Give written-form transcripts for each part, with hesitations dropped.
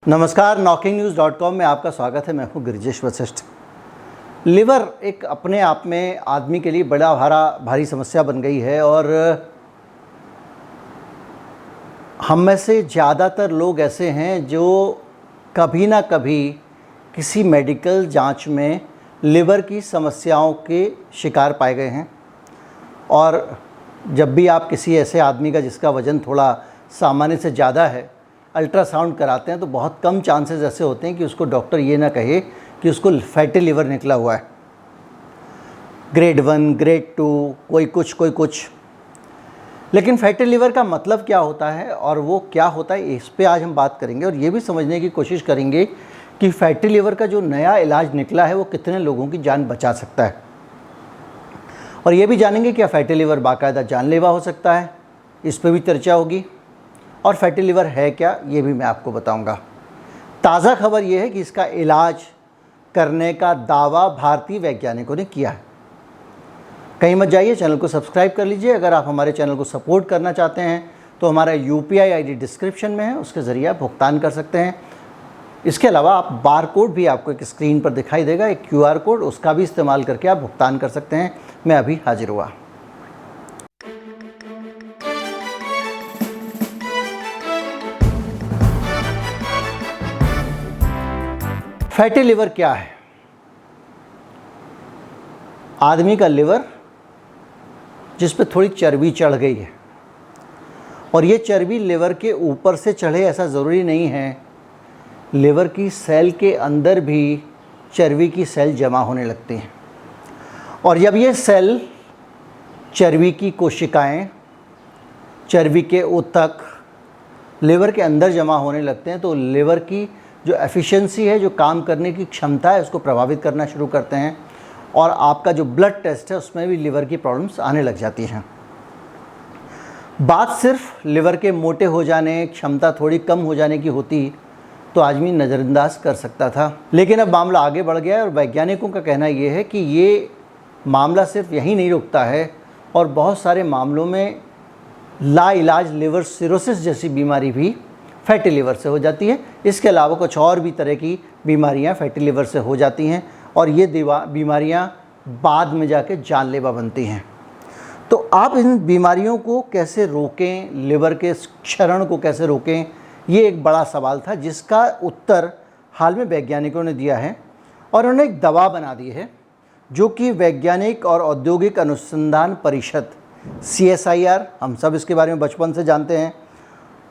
नमस्कार, knocking-news.com में आपका स्वागत है। मैं हूं गिरिजेश वशिष्ठ। लिवर एक अपने आप में आदमी के लिए बड़ा भारी समस्या बन गई है और हम में से ज़्यादातर लोग ऐसे हैं जो कभी ना कभी किसी मेडिकल जांच में लिवर की समस्याओं के शिकार पाए गए हैं। और जब भी आप किसी ऐसे आदमी का जिसका वज़न थोड़ा सामान्य से ज़्यादा है अल्ट्रासाउंड कराते हैं तो बहुत कम चांसेस ऐसे होते हैं कि उसको डॉक्टर ये ना कहे कि उसको फैटी लिवर निकला हुआ है। ग्रेड 1, ग्रेड 2, कोई कुछ। लेकिन फैटी लिवर का मतलब क्या होता है और वो क्या होता है, इस पे आज हम बात करेंगे और ये भी समझने की कोशिश करेंगे कि फैटी लिवर का जो नया इलाज निकला है वो कितने लोगों की जान बचा सकता है। और ये भी जानेंगे क्या फैटी लिवर बाकायदा जानलेवा हो सकता है, इस पर भी चर्चा होगी। और फैटी लिवर है क्या, ये भी मैं आपको बताऊंगा। ताज़ा खबर ये है कि इसका इलाज करने का दावा भारतीय वैज्ञानिकों ने किया है। कहीं मत जाइए, चैनल को सब्सक्राइब कर लीजिए। अगर आप हमारे चैनल को सपोर्ट करना चाहते हैं तो हमारा UPI ID डिस्क्रिप्शन में है, उसके ज़रिए आप भुगतान कर सकते हैं। इसके अलावा आप बार कोड भी आपको एक स्क्रीन पर दिखाई देगा, एक QR कोड, उसका भी इस्तेमाल करके आप भुगतान कर सकते हैं। मैं अभी हाजिर हुआ। फैटी लिवर क्या है? आदमी का लिवर जिस पे थोड़ी चर्बी चढ़ गई है और ये चर्बी लिवर के ऊपर से चढ़े ऐसा ज़रूरी नहीं है। लिवर की सेल के अंदर भी चर्बी की सेल जमा होने लगती हैं और जब ये सेल चर्बी की कोशिकाएं, चर्बी के ऊतक लिवर के अंदर जमा होने लगते हैं तो लिवर की जो एफिशिएंसी है, जो काम करने की क्षमता है, उसको प्रभावित करना शुरू करते हैं और आपका जो ब्लड टेस्ट है उसमें भी लिवर की प्रॉब्लम्स आने लग जाती हैं। बात सिर्फ लिवर के मोटे हो जाने, क्षमता थोड़ी कम हो जाने की होती तो आदमी नज़रअंदाज कर सकता था, लेकिन अब मामला आगे बढ़ गया है और वैज्ञानिकों का कहना ये है कि ये मामला सिर्फ यहीं नहीं रुकता है और बहुत सारे मामलों में लाइलाज लिवर सिरोसिस जैसी बीमारी भी फैटी लिवर से हो जाती है। इसके अलावा कुछ और भी तरह की बीमारियां फैटी लिवर से हो जाती हैं और ये बीमारियां बाद में जाके जानलेवा बनती हैं। तो आप इन बीमारियों को कैसे रोकें, लिवर के क्षरण को कैसे रोकें, ये एक बड़ा सवाल था जिसका उत्तर हाल में वैज्ञानिकों ने दिया है और उन्होंने एक दवा बना दी है जो कि वैज्ञानिक और औद्योगिक अनुसंधान परिषद CSIR, हम सब इसके बारे में बचपन से जानते हैं,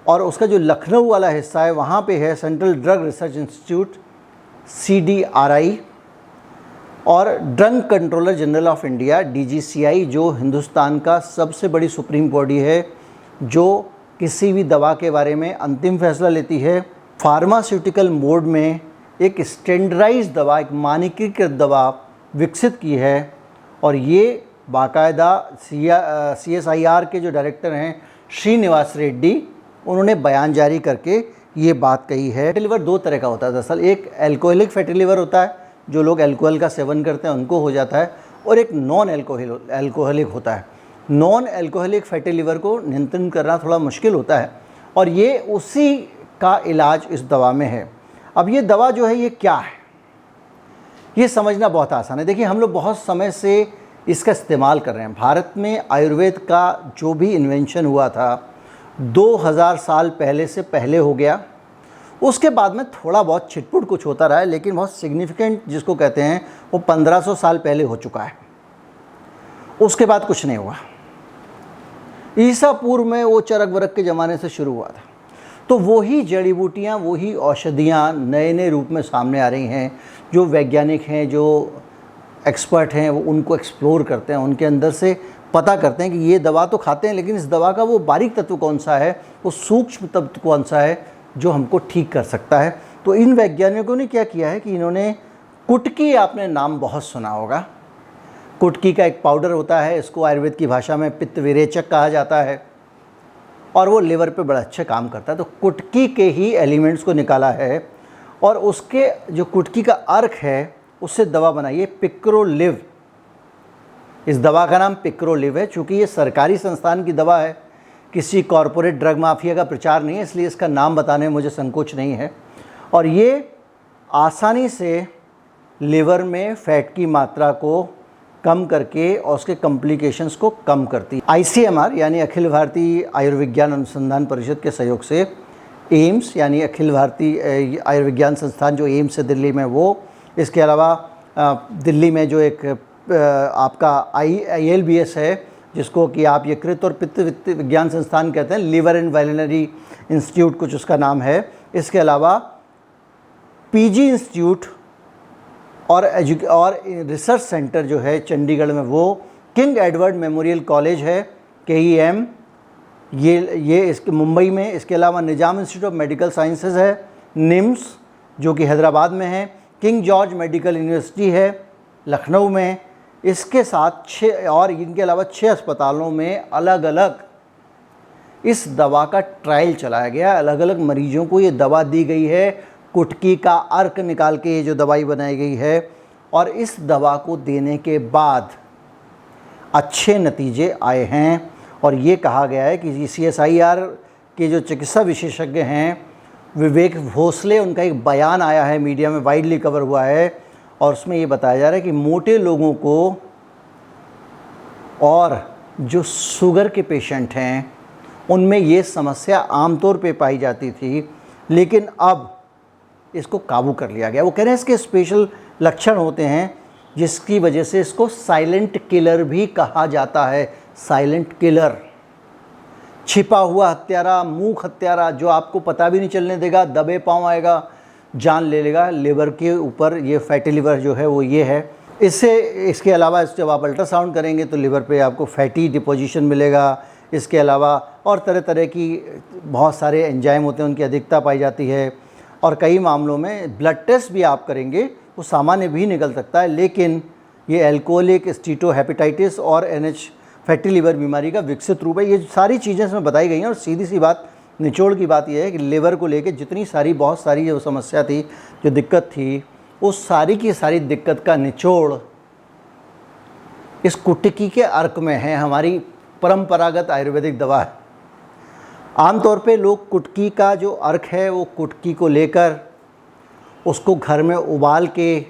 और उसका जो लखनऊ वाला हिस्सा है वहाँ पे है central drug research institute CDRI और drug controller general of India DGCI, जो हिंदुस्तान का सबसे बड़ी सुप्रीम बॉडी है जो किसी भी दवा के बारे में अंतिम फैसला लेती है। फार्मास्यूटिकल मोड में एक स्टैंडर्डाइज्ड दवा, एक मानकीकृत दवा विकसित की है और ये बाकायदा CSIR के जो डायरेक्टर हैं श्रीनिवास रेड्डी, उन्होंने बयान जारी करके ये बात कही है। फैटी लिवर दो तरह का होता है दरअसल। एक एल्कोहलिक फैटी लिवर होता है, जो लोग अल्कोहल का सेवन करते हैं उनको हो जाता है, और एक नॉन एल्कोहलिक होता है। नॉन एल्कोहलिक फैटी लिवर को नियंत्रण करना थोड़ा मुश्किल होता है और ये उसी का इलाज इस दवा में है। अब ये दवा जो है ये क्या है, ये समझना बहुत आसान है। देखिए, हम लोग बहुत समय से इसका इस्तेमाल कर रहे हैं। भारत में आयुर्वेद का जो भी इन्वेंशन हुआ था 2000 साल पहले से पहले हो गया। उसके बाद में थोड़ा बहुत छिटपुट कुछ होता रहा है, लेकिन बहुत सिग्निफिकेंट जिसको कहते हैं वो 1500 साल पहले हो चुका है। उसके बाद कुछ नहीं हुआ। ईसा पूर्व में वो चरक वरक के ज़माने से शुरू हुआ था। तो वही जड़ी बूटियाँ, वही औषधियाँ नए नए रूप में सामने आ रही हैं। जो वैज्ञानिक हैं, जो एक्सपर्ट हैं, वो उनको एक्सप्लोर करते हैं, उनके अंदर से पता करते हैं कि ये दवा तो खाते हैं लेकिन इस दवा का वो बारीक तत्व कौन सा है, वो सूक्ष्म तत्व कौन सा है जो हमको ठीक कर सकता है। तो इन वैज्ञानिकों ने क्या किया है कि इन्होंने कुटकी, आपने नाम बहुत सुना होगा, कुटकी का एक पाउडर होता है, इसको आयुर्वेद की भाषा में पित्त विरेचक कहा जाता है और वो लिवर पे बड़ा अच्छा काम करता है। तो कुटकी के ही एलिमेंट्स को निकाला है और उसके जो कुटकी का अर्क है उससे दवा बनाई है पिक्रोलिव। इस दवा का नाम पिक्रोलिव है। चूँकि ये सरकारी संस्थान की दवा है, किसी कॉरपोरेट ड्रग माफिया का प्रचार नहीं है, इसलिए इसका नाम बताने में मुझे संकोच नहीं है। और ये आसानी से लिवर में फ़ैट की मात्रा को कम करके और उसके कॉम्प्लिकेशंस को कम करती है। ICMR यानी अखिल भारतीय आयुर्विज्ञान अनुसंधान परिषद के सहयोग से एम्स यानी अखिल भारतीय आयुर्विज्ञान संस्थान जो एम्स है दिल्ली में, वो, इसके अलावा दिल्ली में जो एक आपका ILBS है जिसको कि आप यकृत और पित्त विज्ञान संस्थान कहते हैं, लिवर एंड वेलिनरी इंस्टीट्यूट कुछ उसका नाम है। इसके अलावा PG इंस्टीट्यूट और रिसर्च सेंटर जो है चंडीगढ़ में, वो किंग एडवर्ड मेमोरियल कॉलेज है KEM, ये इसके मुंबई में। इसके अलावा निजाम इंस्टीट्यूट ऑफ मेडिकल साइंसेज है, निम्स जो कि हैदराबाद में है, किंग जॉर्ज मेडिकल यूनिवर्सिटी है लखनऊ में। इसके साथ 6 और इनके अलावा 6 अस्पतालों में अलग अलग इस दवा का ट्रायल चलाया गया। अलग अलग मरीजों को ये दवा दी गई है, कुटकी का अर्क निकाल के ये जो दवाई बनाई गई है, और इस दवा को देने के बाद अच्छे नतीजे आए हैं। और ये कहा गया है कि CSIR के जो चिकित्सा विशेषज्ञ हैं विवेक भोसले, उनका एक बयान आया है, मीडिया में वाइडली कवर हुआ है, और उसमें ये बताया जा रहा है कि मोटे लोगों को और जो शुगर के पेशेंट हैं उनमें ये समस्या आमतौर पे पाई जाती थी, लेकिन अब इसको काबू कर लिया गया। वो कह रहे हैं इसके स्पेशल लक्षण होते हैं जिसकी वजह से इसको साइलेंट किलर भी कहा जाता है। साइलेंट किलर, छिपा हुआ हत्यारा, मूक हत्यारा, जो आपको पता भी नहीं चलने देगा, दबे पाँव आएगा, जान ले लेगा। लिवर के ऊपर ये फैटी लिवर जो है वो ये है। इसके अलावा जब आप अल्ट्रासाउंड करेंगे तो लिवर पे आपको फैटी डिपोजिशन मिलेगा। इसके अलावा और तरह तरह की बहुत सारे एंजाइम होते हैं, उनकी अधिकता पाई जाती है, और कई मामलों में ब्लड टेस्ट भी आप करेंगे वो सामान्य भी निकल सकता है। लेकिन ये एल्कोहलिक स्टीटोहेपेटाइटिस और NH फैटी लिवर बीमारी का विकसित रूप है। ये सारी चीज़ें इसमें बताई गई हैं, और सीधी सी बात, निचोड़ की बात यह है कि लिवर को लेके जितनी सारी बहुत सारी जो समस्या थी, जो दिक्कत थी, उस सारी की सारी दिक्कत का निचोड़ इस कुटकी के अर्क में है। हमारी परंपरागत आयुर्वेदिक दवा है। आमतौर पे लोग कुटकी का जो अर्क है वो कुटकी को लेकर उसको घर में उबाल के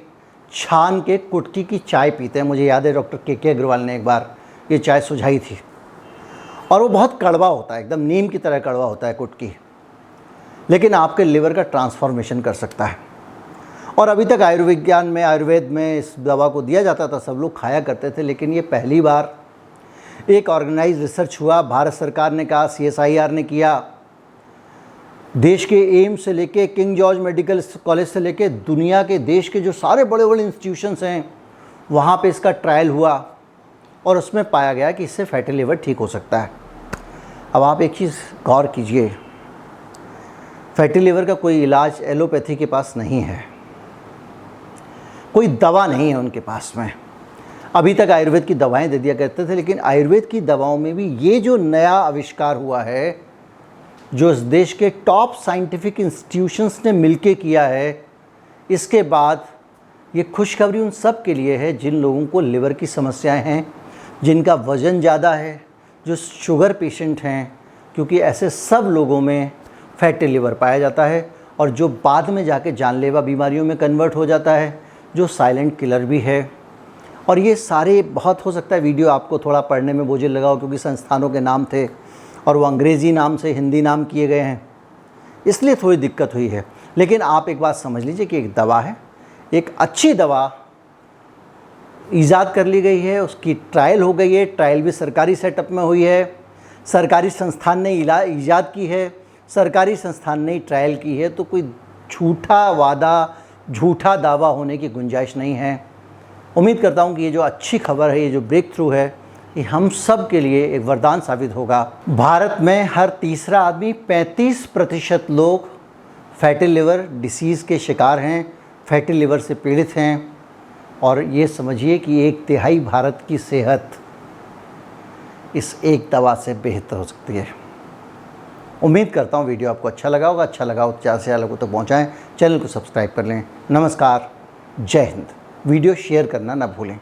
छान के कुटकी की चाय पीते हैं। मुझे याद है डॉक्टर KK अग्रवाल ने एक बार ये चाय सुझाई थी, और वो बहुत कड़वा होता है, एकदम नीम की तरह कड़वा होता है कुटकी, लेकिन आपके लिवर का ट्रांसफॉर्मेशन कर सकता है। और अभी तक आयुर्वेद में इस दवा को दिया जाता था, सब लोग खाया करते थे, लेकिन ये पहली बार एक ऑर्गेनाइज रिसर्च हुआ। भारत सरकार ने कहा, CSIR ने किया, देश के एम्स से लेके किंग जॉर्ज मेडिकल कॉलेज से लेके दुनिया के देश के जो सारे बड़े बड़े इंस्टीट्यूशंस हैं वहाँ पे इसका ट्रायल हुआ, और उसमें पाया गया कि इससे फैटी लिवर ठीक हो सकता है। अब आप एक चीज़ गौर कीजिए, फैटी लिवर का कोई इलाज एलोपैथी के पास नहीं है, कोई दवा नहीं है उनके पास में। अभी तक आयुर्वेद की दवाएं दे दिया करते थे, लेकिन आयुर्वेद की दवाओं में भी ये जो नया आविष्कार हुआ है, जो इस देश के टॉप साइंटिफिक इंस्टीट्यूशंस ने मिलके किया है, इसके बाद ये खुशखबरी उन सब के लिए है जिन लोगों को लिवर की समस्याएं हैं, जिनका वज़न ज़्यादा है, जो शुगर पेशेंट हैं, क्योंकि ऐसे सब लोगों में फैटी लिवर पाया जाता है, और जो बाद में जाके जानलेवा बीमारियों में कन्वर्ट हो जाता है, जो साइलेंट किलर भी है। और ये सारे, बहुत हो सकता है वीडियो आपको थोड़ा पढ़ने में बोझिल लगा हो, क्योंकि संस्थानों के नाम थे और वो अंग्रेज़ी नाम से हिंदी नाम किए गए हैं, इसलिए थोड़ी दिक्कत हुई है। लेकिन आप एक बात समझ लीजिए कि एक दवा है, एक अच्छी दवा ईजाद कर ली गई है, उसकी ट्रायल हो गई है, ट्रायल भी सरकारी सेटअप में हुई है, सरकारी संस्थान ने ईजाद की है, सरकारी संस्थान ने ट्रायल की है, तो कोई झूठा वादा, झूठा दावा होने की गुंजाइश नहीं है। उम्मीद करता हूँ कि ये जो अच्छी खबर है, ये जो ब्रेक थ्रू है, ये हम सब के लिए एक वरदान साबित होगा। भारत में हर तीसरा आदमी 35% लोग फैटी लिवर डिसीज़ के शिकार हैं, फैटी लिवर से पीड़ित हैं, और ये समझिए कि 1/3 भारत की सेहत इस एक दवा से बेहतर हो सकती है। उम्मीद करता हूँ वीडियो आपको अच्छा लगा होगा। अच्छा लगा हो तो ज़्यादा से ज़्यादा लोगों तक पहुँचाएँ, चैनल को सब्सक्राइब कर लें। नमस्कार, जय हिंद। वीडियो शेयर करना ना भूलें।